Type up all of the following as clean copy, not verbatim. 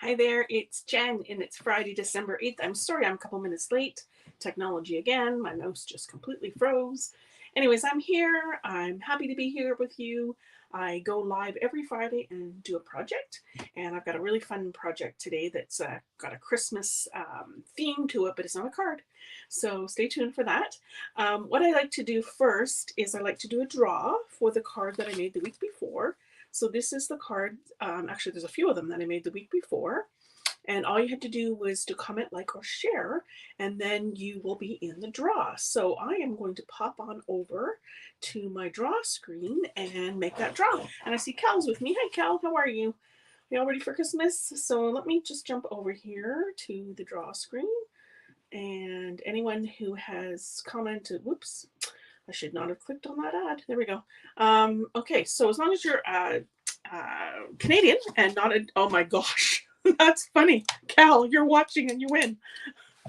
Hi there, it's Jen, and it's Friday, December 8th. I'm sorry I'm a couple minutes late. Technology again, my mouse just completely froze. Anyways, I'm here. I'm happy to be here with you. I go live every Friday and do a project, and I've got a really fun project today that's got a Christmas theme to it, but it's not a card. So stay tuned for that. What I like to do first is I like to do a draw for the card that I made the week before. So this is the card. Actually, there's a few of them that I made the week before. And all you had to do was to comment, like, or share, and then you will be in the draw. So I am going to pop on over to my draw screen and make that draw. And I see Cal's with me. Hi, Cal. How are you? Are you all ready for Christmas? So let me just jump over here to the draw screen. And anyone who has commented, whoops, I should not have clicked on that ad. There we go. Okay, so as long as you're Canadian and not a, oh my gosh, that's funny. Cal, you're watching and you win.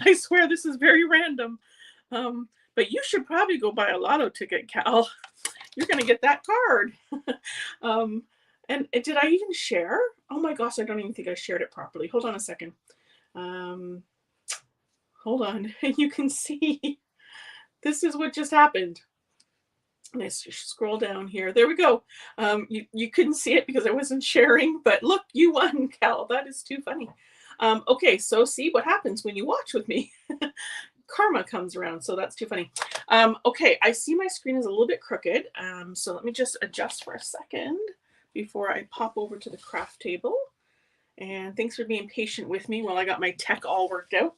I swear this is very random. But you should probably go buy a lotto ticket, Cal. You're going to get that card. And did I even share? Oh my gosh, I don't even think I shared it properly. Hold on a second. Hold on. You can see this is what just happened. Let's just scroll down here. There we go. You couldn't see it because I wasn't sharing, but look, you won, Cal. That is too funny. Okay, so see what happens when you watch with me. Karma comes around, so that's too funny. Okay, I see my screen is a little bit crooked, so let me just adjust for a second before I pop over to the craft table. And thanks for being patient with me while I got my tech all worked out.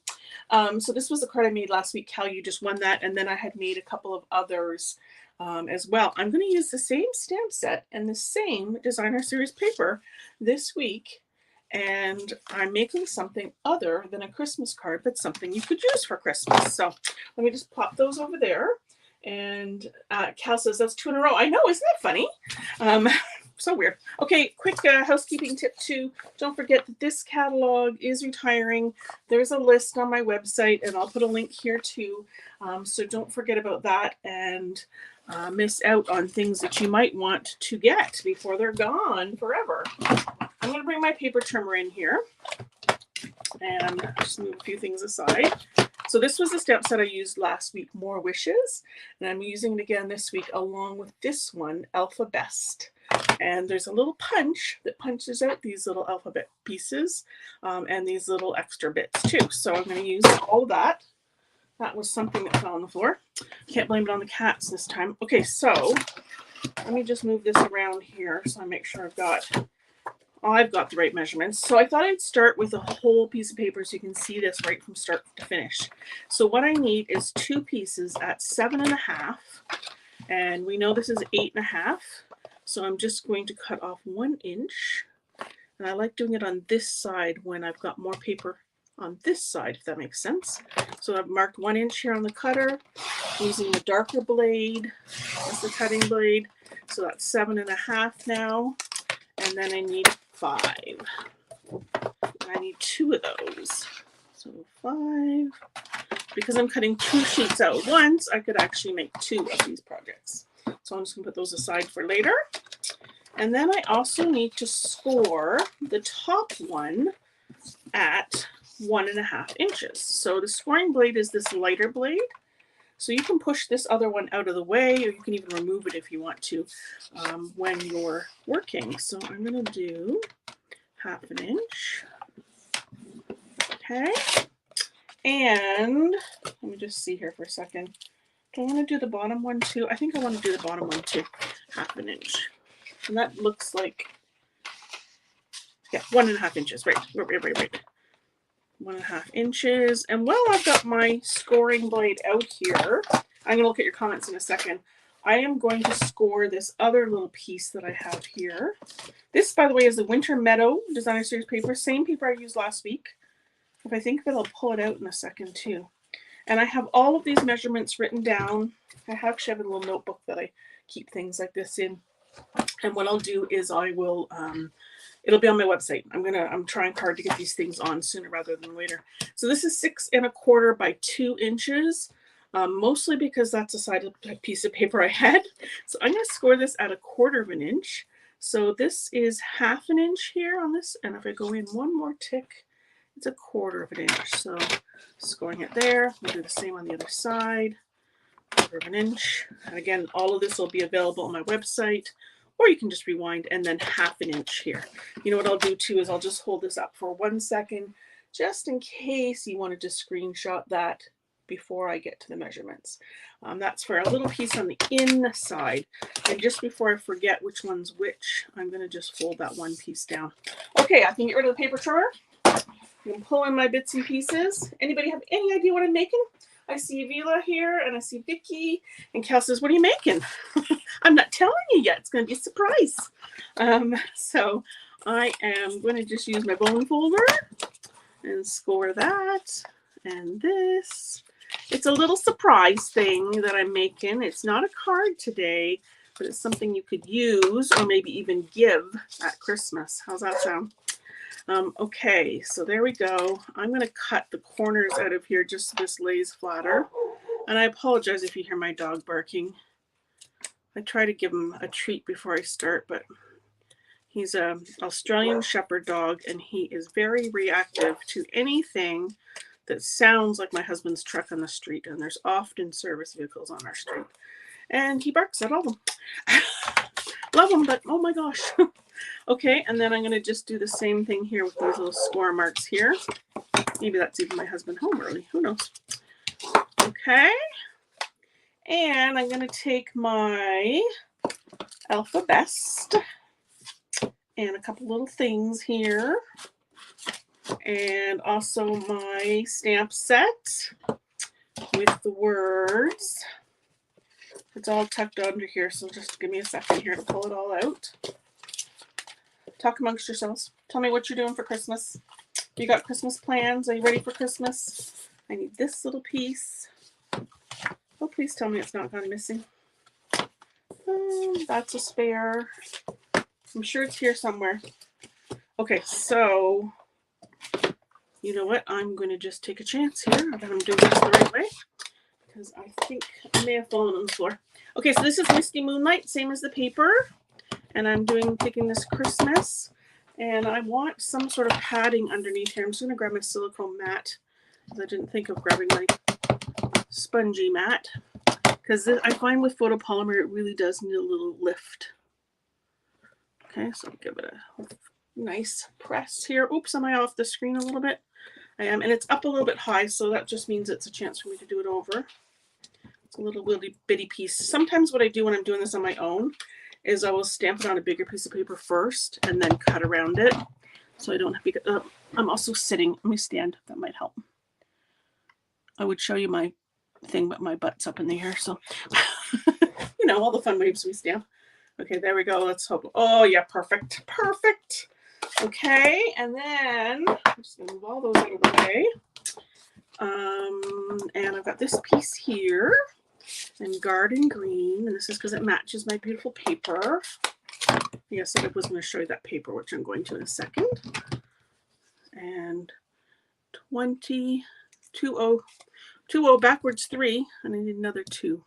So this was the card I made last week. Cal, you just won that, and then I had made a couple of others as well. I'm going to use the same stamp set and the same designer series paper this week, and I'm making something other than a Christmas card, but something you could use for Christmas. So let me just pop those over there. And Cal says that's 2 in a row. I know, isn't that funny? So weird. Okay, quick housekeeping tip too. Don't forget that this catalog is retiring. There's a list on my website, and I'll put a link here too. So don't forget about that and miss out on things that you might want to get before they're gone forever. I'm going to bring my paper trimmer in here and just move a few things aside. So this was the stamp set I used last week, More Wishes, and I'm using it again this week along with this one, Alphabest. And there's a little punch that punches out these little alphabet pieces and these little extra bits too. So I'm going to use all of that. That was something that fell on the floor. Can't blame it on the cats this time. Okay, so let me just move this around here so I make sure I've got the right measurements. So I thought I'd start with a whole piece of paper so you can see this right from start to finish. So what I need is 2 pieces at 7.5, and we know this is 8.5. So I'm just going to cut off 1 inch, and I like doing it on this side when I've got more paper on this side, if that makes sense. So I've marked 1 inch here on the cutter, using the darker blade as the cutting blade. So that's 7.5 now, and then I need 5. And I need 2 of those. So 5. Because I'm cutting 2 sheets out at once, I could actually make 2 of these projects. So I'm just going to put those aside for later. And then I also need to score the top one at 1.5 inches. So the scoring blade is this lighter blade. So you can push this other one out of the way, or you can even remove it if you want to when you're working. So I'm going to do 1/2 inch. Okay. And let me just see here for a second. Do I want to do the bottom one too? I think I want to do the bottom one too. 1/2 inch. And that looks like, yeah, 1.5 inches. Right. 1.5 inches. And while I've got my scoring blade out here, I'm going to look at your comments in a second. I am going to score this other little piece that I have here. This, by the way, is the Winter Meadow Designer Series paper. Same paper I used last week. If I think of it, I'll pull it out in a second too. And I have all of these measurements written down. I actually have a little notebook that I keep things like this in. And what I'll do is I will, it'll be on my website. I'm trying hard to get these things on sooner rather than later. So this is 6.25 by 2 inches, mostly because that's the size of the piece of paper I had. So I'm going to score this at 1/4 inch. So this is 1/2 inch here on this, and if I go in one more tick, it's 1/4 inch. So scoring it there. We'll do the same on the other side, 1/4 inch. And again, all of this will be available on my website, or you can just rewind, and then 1/2 inch here. You know what I'll do too is I'll just hold this up for 1 second, just in case you wanted to screenshot that before I get to the measurements. That's for a little piece on the inside. And just before I forget which one's which, I'm going to just fold that one piece down. Okay, I can get rid of the paper trimmer. I can pull in my bits and pieces. Anybody have any idea what I'm making? I see Vila here, and I see Vicky, and Cal says, what are you making? I'm not telling you yet. It's going to be a surprise. So I am going to just use my bone folder and score that and this. It's a little surprise thing that I'm making. It's not a card today, but it's something you could use or maybe even give at Christmas. How's that sound? Okay, so there we go. I'm going to cut the corners out of here just so this lays flatter. And I apologize if you hear my dog barking. I try to give him a treat before I start, but he's an Australian Shepherd dog, and he is very reactive to anything that sounds like my husband's truck on the street, and there's often service vehicles on our street. And he barks at all of them. Love him, but oh my gosh. Okay, and then I'm going to just do the same thing here with these little score marks here. Maybe that's even my husband home early. Who knows? Okay. And I'm going to take my Alpha Best and a couple little things here. And also my stamp set with the words. It's all tucked under here, so just give me a second here to pull it all out. Talk amongst yourselves. Tell me what you're doing for Christmas. You got Christmas plans? Are you ready for Christmas? I need this little piece. Oh, please tell me it's not gone missing. That's a spare. I'm sure it's here somewhere. Okay, so you know what? I'm going to just take a chance here that I'm doing this the right way, because I think I may have fallen on the floor. Okay, so this is Misty Moonlight, same as the paper. And I'm taking this Christmas, and I want some sort of padding underneath here. I'm just going to grab my silicone mat, because I didn't think of grabbing my spongy mat. Because I find with photopolymer, it really does need a little lift. Okay, so I'll give it a nice press here. Oops, am I off the screen a little bit? I am, and it's up a little bit high, so that just means it's a chance for me to do it over. It's a little bitty piece. Sometimes what I do when I'm doing this on my own is I will stamp it on a bigger piece of paper first and then cut around it, so I don't have to get up. I'm also sitting. Let me stand. That might help. I would show you my thing, but my butt's up in the air, so you know, all the fun waves we stamp. Okay, there we go. Let's hope. Oh yeah, perfect. Perfect. Okay, and then I'm just gonna move all those out of the way. And I've got this piece here in garden green, and this is because it matches my beautiful paper. Yes, I was going to show you that paper, which I'm going to in a second. And 20 backwards 3, and I need another 2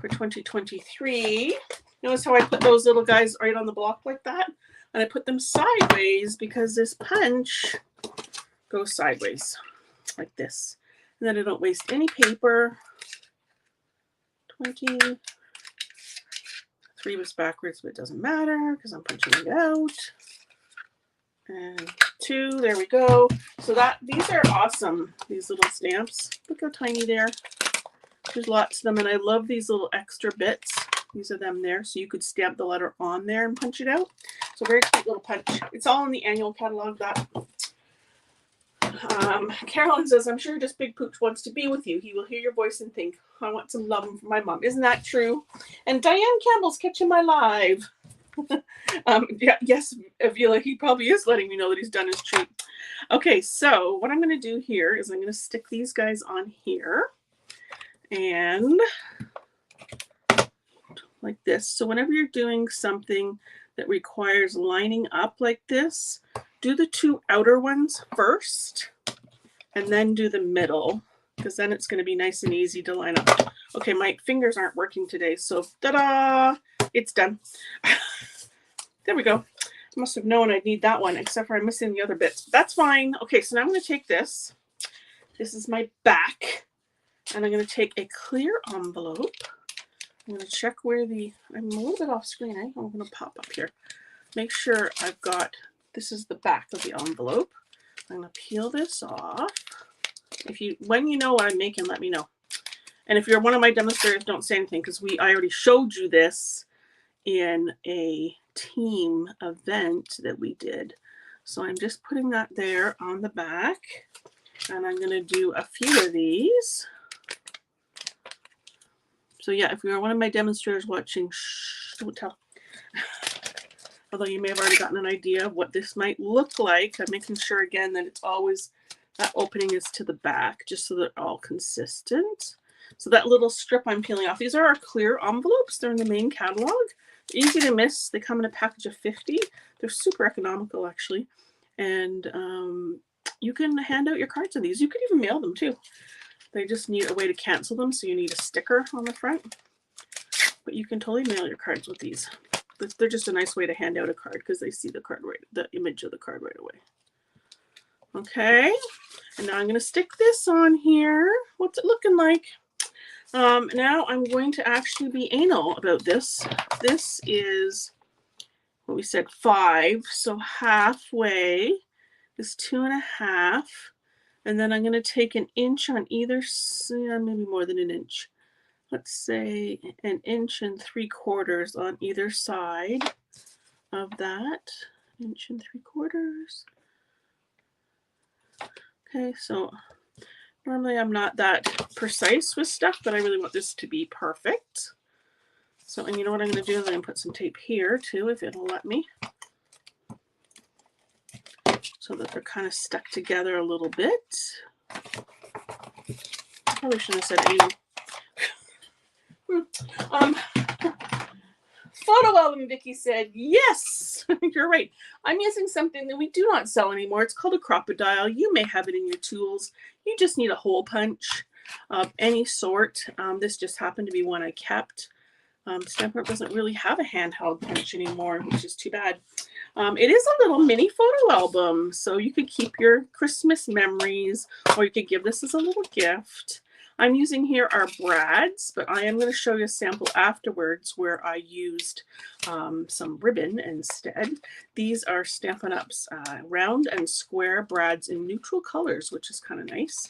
for 2023. Notice how I put those little guys right on the block like that, and I put them sideways because this punch goes sideways like this, and then I don't waste any paper. 23 was backwards, but it doesn't matter because I'm punching it out. And 2, there we go. So these are awesome, these little stamps. Look how tiny they are. There's lots of them, and I love these little extra bits. These are them there, so you could stamp the letter on there and punch it out. So very cute little punch. It's all in the annual catalog. That Carolyn says, I'm sure just Big Pooch wants to be with you. He will hear your voice and think, I want some love from my mom. Isn't that true? And Diane Campbell's catching my live. Yeah, yes, Avila, he probably is letting me know that he's done his treat. Okay, so what I'm going to do here is I'm going to stick these guys on here. And like this. So whenever you're doing something that requires lining up like this, do the 2 outer ones first and then do the middle, because then it's going to be nice and easy to line up. Okay, my fingers aren't working today, so ta-da! It's done. There we go. I must have known I'd need that one, except for I'm missing the other bits. That's fine. Okay, so now I'm going to take this. This is my back. And I'm going to take a clear envelope. I'm going to check where I'm a little bit off screen. I'm going to pop up here. Make sure I've got, this is the back of the envelope. I'm going to peel this off. When you know what I'm making, let me know. And if you're one of my demonstrators, don't say anything because I already showed you this in a team event that we did. So I'm just putting that there on the back. And I'm going to do a few of these. So yeah, if you're one of my demonstrators watching, shh, don't tell. Although you may have already gotten an idea of what this might look like. I'm making sure again that it's always, that opening is to the back, just so they're all consistent. So that little strip I'm peeling off, these are our clear envelopes. They're in the main catalog. Easy to miss. They come in a package of 50. They're super economical actually. And you can hand out your cards in these. You could even mail them too. They just need a way to cancel them, so you need a sticker on the front. But you can totally mail your cards with these. They're just a nice way to hand out a card because they see the image of the card right away. Okay, and now I'm going to stick this on here. What's it looking like? Now I'm going to actually be anal about this. This is what we said, 5, so halfway is 2.5. And then I'm going to take an inch on either side, maybe more than an inch. Let's say 1 3/4 inches on either side of that. 1 3/4 inches. Okay, so normally I'm not that precise with stuff, but I really want this to be perfect. So, and you know what I'm going to do is I'm going to put some tape here too, if it'll let me. So that they're kind of stuck together a little bit. Probably shouldn't have said anal. Photo album, Vicky said, yes, you're right. I'm using something that we do not sell anymore. It's called a crocodile. You may have it in your tools. You just need a hole punch of any sort. This just happened to be one I kept. Stampin' Up doesn't really have a handheld punch anymore, which is too bad. It is a little mini photo album, so you could keep your Christmas memories, or you could give this as a little gift. I'm using here our brads, but I am going to show you a sample afterwards where I used some ribbon instead. These are Stampin' Up's round and square brads in neutral colors, which is kind of nice.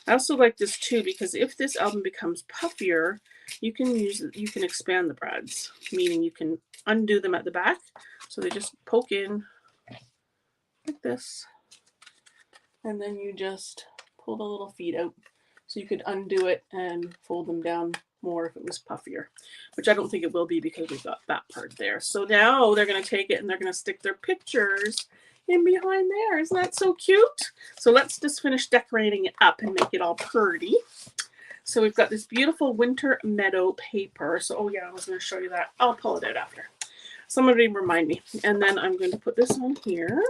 I also like this too because if this album becomes puffier, you can expand the brads, meaning you can undo them at the back. So they just poke in like this, and then you just pull the little feet out. So you could undo it and fold them down more if it was puffier, which I don't think it will be because we've got that part there. So now they're going to take it and they're going to stick their pictures in behind there. Isn't that so cute? So let's just finish decorating it up and make it all pretty. So we've got this beautiful winter meadow paper. So, oh yeah, I was going to show you that. I'll pull it out after. Somebody remind me. And then I'm going to put this on here.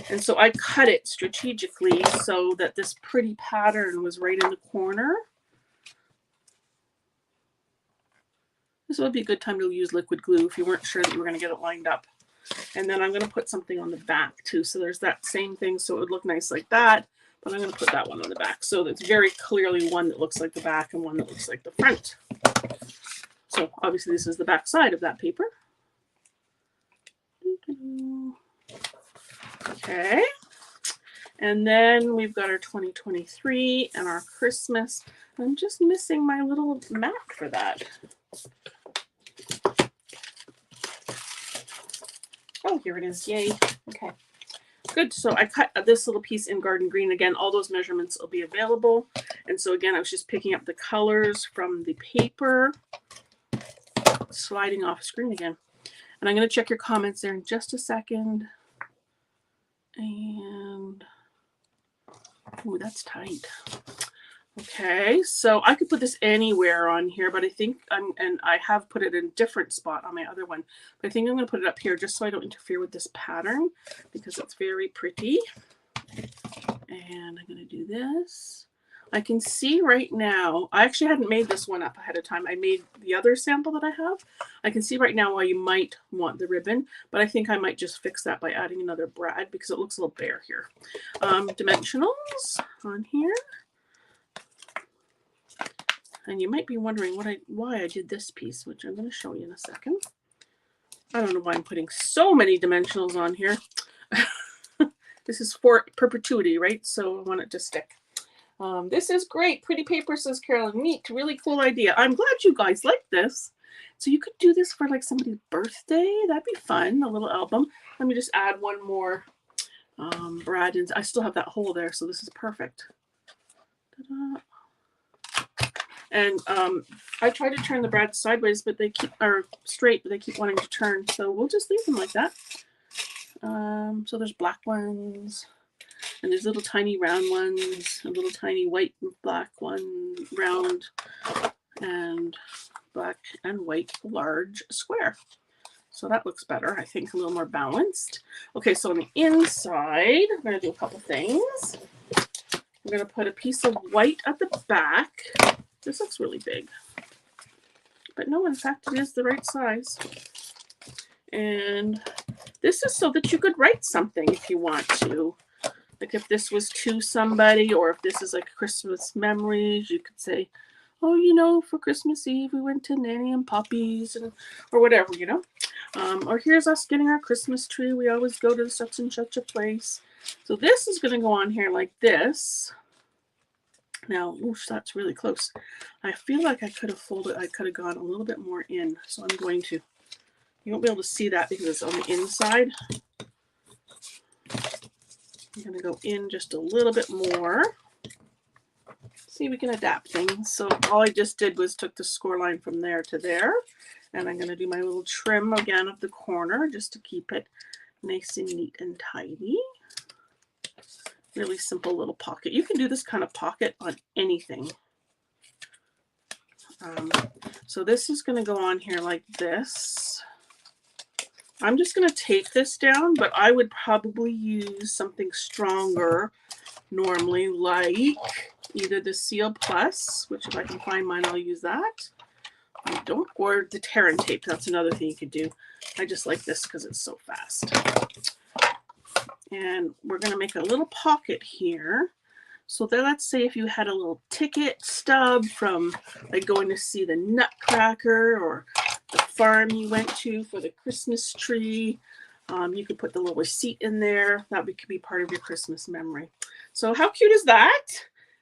And so I cut it strategically so that this pretty pattern was right in the corner. This would be a good time to use liquid glue if you weren't sure that you were going to get it lined up. And then I'm going to put something on the back too. So there's that same thing. So it would look nice like that. But I'm going to put that one on the back. So it's very clearly one that looks like the back and one that looks like the front. So obviously this is the back side of that paper. Okay. And then we've got our 2023 and our Christmas. I'm just missing my little mat for that. Oh, here it is. Yay. Okay. Good. So I cut this little piece in garden green. Again, all those measurements will be available. And so again, I was just picking up the colors from the paper, sliding off screen again. And I'm going to check your comments there in just a second. And, oh, that's tight. Okay, so I could put this anywhere on here, but I think and I have put it in a different spot on my other one. But I think I'm going to put it up here just so I don't interfere with this pattern because it's very pretty. And I'm going to do this. I can see right now, I actually hadn't made this one up ahead of time. I made the other sample that I have. I can see right now why you might want the ribbon, but I think I might just fix that by adding another brad because it looks a little bare here. Dimensionals on here. And you might be wondering why I did this piece, which I'm going to show you in a second. I don't know why I'm putting so many dimensionals on here. This is for perpetuity, right? So I want it to stick. This is great. Pretty paper, says Carolyn. Neat. Really cool idea. I'm glad you guys like this. So you could do this for like somebody's birthday. That'd be fun. A little album. Let me just add one more brad. And I still have that hole there, so this is perfect. Ta-da. And I try to turn the brads sideways, but they keep, or straight, but they keep wanting to turn. So we'll just leave them like that. So there's black ones, and there's little tiny round ones, a little tiny white and black one, round, and black and white large square. So that looks better, I think, a little more balanced. Okay, so on the inside, I'm going to do a couple things. I'm going to put a piece of white at the back. This looks really big, but no, in fact, it is the right size. And this is so that you could write something if you want to. Like if this was to somebody, or if this is like Christmas memories, you could say, oh, you know, for Christmas Eve, we went to Nanny and Poppy's, and, or whatever, you know. Or here's us getting our Christmas tree. We always go to such and such a place. So this is going to go on here like this. Now, oof, that's really close. I feel like I could have folded, I could have gone a little bit more in. So I'm going to, you won't be able to see that because it's on the inside. I'm going to go in just a little bit more. See, we can adapt things. So all I just did was took the score line from there to there. And I'm going to do my little trim again of the corner just to keep it nice and neat and tidy. Really simple little pocket. You can do this kind of pocket on anything. So this is going to go on here like this. I'm just going to tape this down, but I would probably use something stronger normally, like either the Seal Plus, which if I can find mine, I'll use that. I don't, or the tear and tape. That's another thing you could do. I just like this because it's so fast. And we're going to make a little pocket here. So then let's say if you had a little ticket stub from like going to see the Nutcracker or the farm you went to for the Christmas tree, you could put the little receipt in there. That could be part of your Christmas memory. So how cute is that?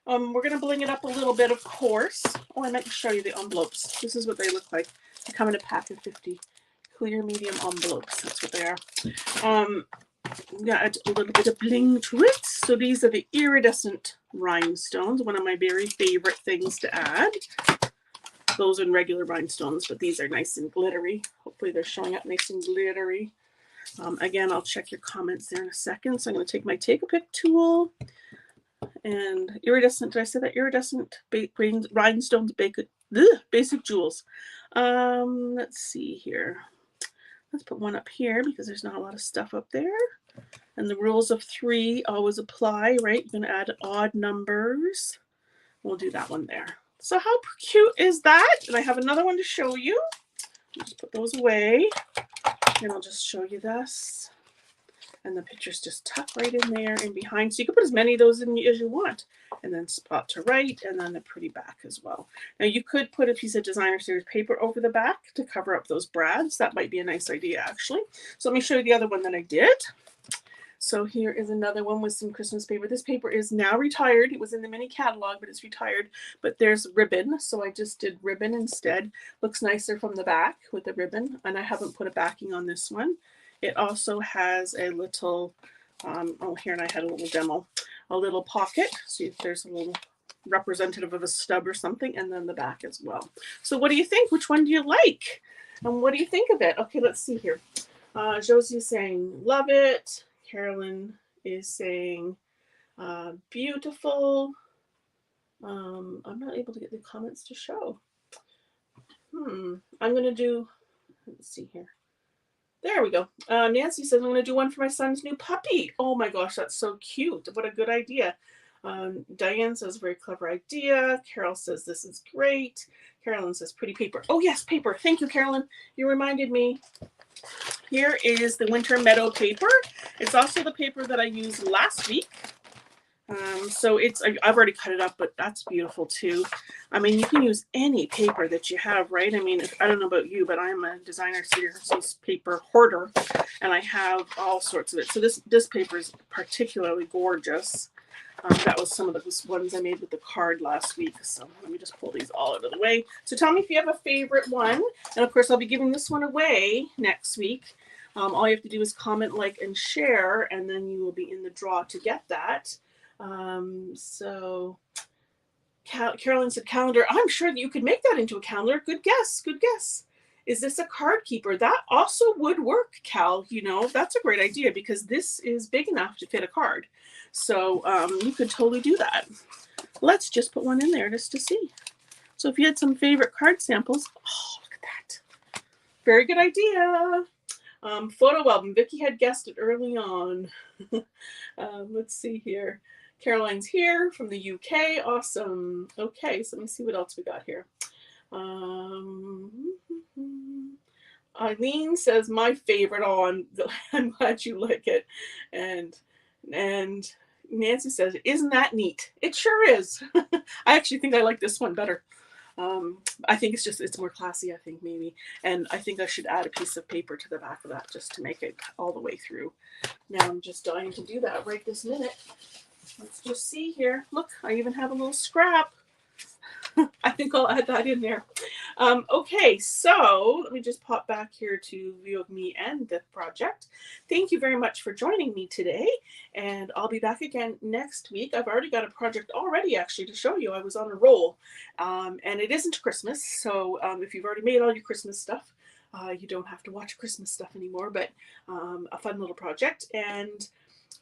We're going to bling it up a little bit, of course. Oh, I meant to show you the envelopes. This is what they look like. They come in a pack of 50 clear medium envelopes. That's what they are. Got a little bit of bling to it. So these are the iridescent rhinestones, one of my very favorite things to add. Those are regular rhinestones, but these are nice and glittery. Hopefully they're showing up nice and glittery. Again, I'll check your comments there in a second. So I'm going to take my Take-A-Pick tool and iridescent, did I say that? Iridescent rhinestones basic jewels. Let's see here. Let's put one up here because there's not a lot of stuff up there. And the rules of 3 always apply, right? You're going to add odd numbers. We'll do that one there. So how cute is that? And I have another one to show you. I'll just put those away. And I'll just show you this. And the pictures just tuck right in there and behind. So you can put as many of those in as you want. And then spot to right, and then a pretty back as well. Now you could put a piece of designer series paper over the back to cover up those brads. That might be a nice idea, actually. So let me show you the other one that I did. So here is another one with some Christmas paper. This paper is now retired. It was in the mini catalog, but it's retired. But there's ribbon, so I just did ribbon instead. Looks nicer from the back with the ribbon, and I haven't put a backing on this one. It also has a little, oh, here, and I had a little demo, a little pocket. See if there's a little representative of a stub or something, and then the back as well. So what do you think? Which one do you like? And what do you think of it? Okay, let's see here. Josie is saying, love it. Carolyn is saying, beautiful. I'm not able to get the comments to show. I'm going to do, let's see here. There we go. Nancy says, I'm going to do one for my son's new puppy. Oh my gosh, that's so cute. What a good idea. Diane says, very clever idea. Carol says, this is great. Carolyn says, pretty paper. Oh, yes, paper. Thank you, Carolyn. You reminded me. Here is the Winter Meadow paper. It's also the paper that I used last week. So I've already cut it up, but that's beautiful too. I mean, you can use any paper that you have, right? I mean, I don't know about you, but I'm a designer series paper hoarder, and I have all sorts of it. So this paper is particularly gorgeous. That was some of the ones I made with the card last week. So let me just pull these all out of the way. So tell me if you have a favorite one. And of course, I'll be giving this one away next week. All you have to do is comment, like, and share, and then you will be in the draw to get that. So Carolyn said calendar. I'm sure that you could make that into a calendar. Good guess. Good guess. Is this a card keeper? That also would work, Cal. You know, that's a great idea because this is big enough to fit a card. So you could totally do that. Let's just put one in there just to see. So if you had some favorite card samples, oh, look at that. Very good idea. Photo album. Vicki had guessed it early on. Let's see here. Caroline's here from the UK. Awesome. Okay, so let me see what else we got here. Eileen says, my favorite. Oh, I'm glad you like it. And Nancy says, isn't that neat? It sure is. I actually think I like this one better. I think it's more classy, I think, maybe. And I think I should add a piece of paper to the back of that just to make it all the way through. Now I'm just dying to do that right this minute. Let's just see here. Look, I even have a little scrap. I think I'll add that in there. Okay, so let me just pop back here to view of me and the project. Thank you very much for joining me today, and I'll be back again next week. I've already got a project already actually to show you. I was on a roll, and it isn't Christmas, so if you've already made all your Christmas stuff, you don't have to watch Christmas stuff anymore, but a fun little project. And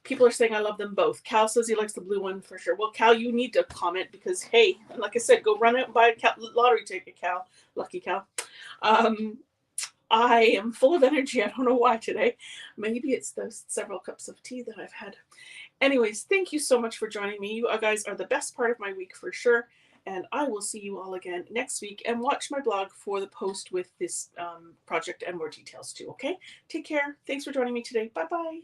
people are saying I love them both. Cal says he likes the blue one for sure. Well, Cal, you need to comment because, hey, like I said, go run out and buy a lottery ticket, Cal. Lucky Cal. I am full of energy. I don't know why today. Maybe it's those several cups of tea that I've had. Anyways, thank you so much for joining me. You guys are the best part of my week for sure. And I will see you all again next week, and watch my blog for the post with this project and more details too, okay? Take care. Thanks for joining me today. Bye-bye.